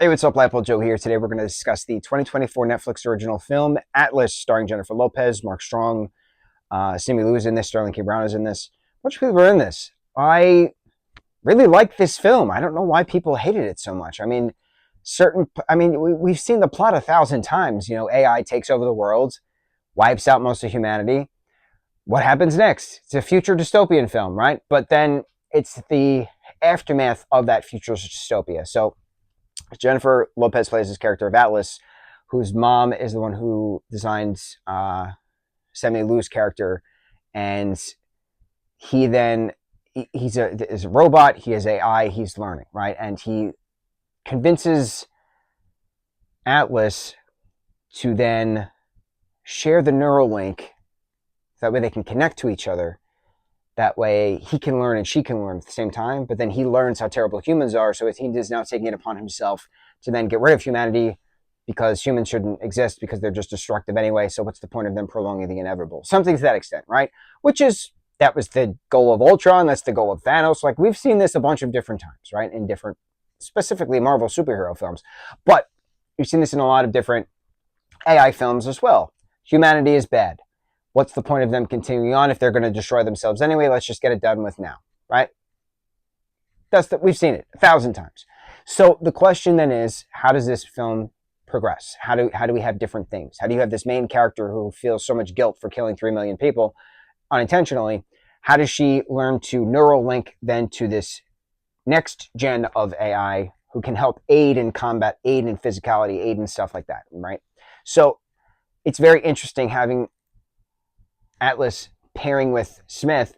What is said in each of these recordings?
Hey, what's up, lightboltjoe here. Today we're going to discuss the 2024 Netflix original film Atlas, starring Jennifer Lopez, Mark Strong, Simu Liu is in this, Sterling K. Brown is in this. A bunch of people are in this. I really like this film. I don't know why people hated it so much. We've seen the plot 1,000 times. You know, AI takes over the world, wipes out most of humanity. What happens next? It's a future dystopian film, right? But then it's the aftermath of that future dystopia. So Jennifer Lopez plays this character of Atlas, whose mom is the one who designed Simu Liu's character, and he then is a robot. He is AI. He's learning, right? And he convinces Atlas to then share the neural link. That way they can connect to each other. That way he can learn and she can learn at the same time, but then he learns how terrible humans are, so he is now taking it upon himself to then get rid of humanity because humans shouldn't exist because they're just destructive anyway, so what's the point of them prolonging the inevitable? Something to that extent, right? That was the goal of Ultron, that's the goal of Thanos. Like, we've seen this a bunch of different times, right? In different, specifically Marvel superhero films. But you've seen this in a lot of different AI films as well. Humanity is bad. What's the point of them continuing on if they're going to destroy themselves anyway? Let's just get it done with now, right? We've seen it 1,000 times. So the question then is, how does this film progress? How do we have different things? How do you have this main character who feels so much guilt for killing 3 million people unintentionally? How does she learn to neural link then to this next gen of AI who can help aid in combat, aid in physicality, aid in stuff like that, right? So it's very interesting having Atlas pairing with Smith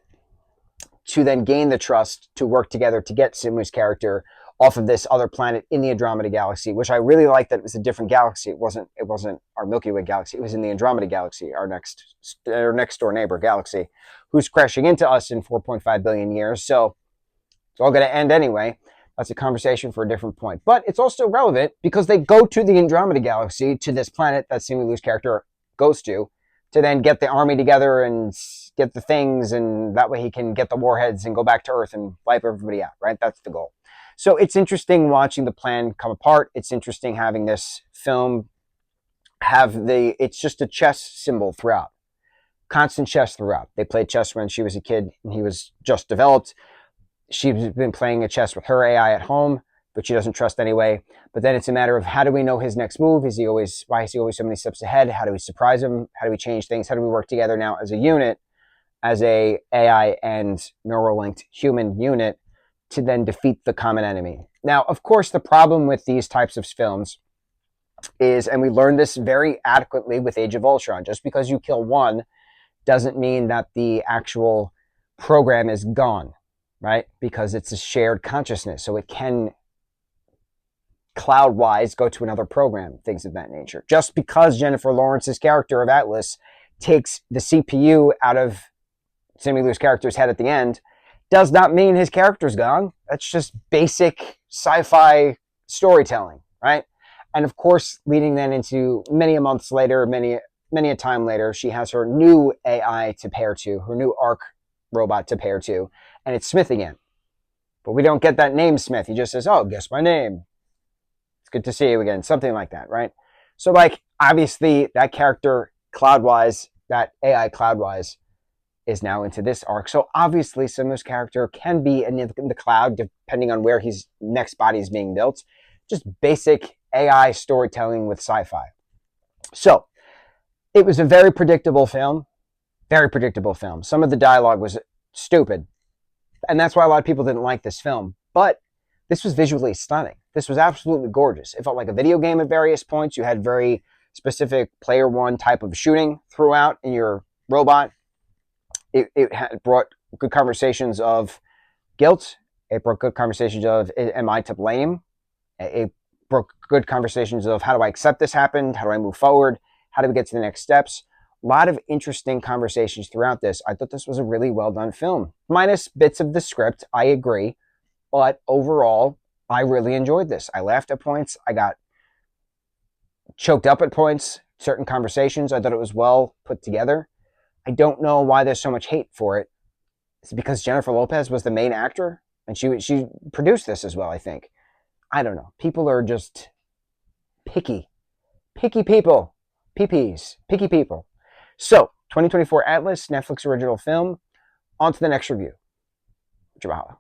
to then gain the trust to work together to get Simu's character off of this other planet in the Andromeda Galaxy, which I really like that it was a different galaxy. It wasn't our Milky Way galaxy. It was in the Andromeda Galaxy, our next door neighbor galaxy, who's crashing into us in 4.5 billion years. So it's all going to end anyway. That's a conversation for a different point. But it's also relevant because they go to the Andromeda Galaxy, to this planet that Simu Liu's character goes to then get the army together and get the things, and that way he can get the warheads and go back to Earth and wipe everybody out, right? That's the goal. So it's interesting watching the plan come apart. It's interesting having this film it's just a chess symbol throughout. Constant chess throughout. They played chess when she was a kid and he was just developed. She's been playing a chess with her AI at home, but she doesn't trust anyway. But then it's a matter of, how do we know his next move? Why is he always so many steps ahead? How do we surprise him? How do we change things? How do we work together now as a unit, as a AI and neural linked human unit, to then defeat the common enemy? Now, of course, the problem with these types of films is, and we learned this very adequately with Age of Ultron, just because you kill one doesn't mean that the actual program is gone, right? Because it's a shared consciousness, so it can cloud-wise go to another program, things of that nature. Just because Jennifer Lawrence's character of Atlas takes the CPU out of Simu Liu's character's head at the end does not mean his character's gone. That's just basic sci-fi storytelling, right? And of course, leading then into many a months later, many a time later, she has her new AI to pair to, her new ARC robot to pair to, and it's Smith again. But we don't get that name Smith. He just says, "Oh, guess my name. It's good to see you again." Something like that, right? So, like, obviously, that character Cloudwise, that AI Cloudwise, is now into this arc. So obviously, Simu's character can be in the cloud, depending on where his next body is being built. Just basic AI storytelling with sci-fi. So it was a very predictable film. Very predictable film. Some of the dialogue was stupid, and that's why a lot of people didn't like this film. But this was visually stunning. This was absolutely gorgeous. It felt like a video game at various points. You had very specific player one type of shooting throughout in your robot. It had brought good conversations of guilt. It brought good conversations of, am I to blame? It brought good conversations of, how do I accept this happened? How do I move forward? How do we get to the next steps? A lot of interesting conversations throughout this. I thought this was a really well done film. Minus bits of the script, I agree. But overall, I really enjoyed this. I laughed at points. I got choked up at points. Certain conversations, I thought it was well put together. I don't know why there's so much hate for it. Is it because Jennifer Lopez was the main actor? And she produced this as well, I think. I don't know. People are just picky. Picky people. PPs. Picky people. So, 2024 Atlas, Netflix original film. On to the next review. Mahalo.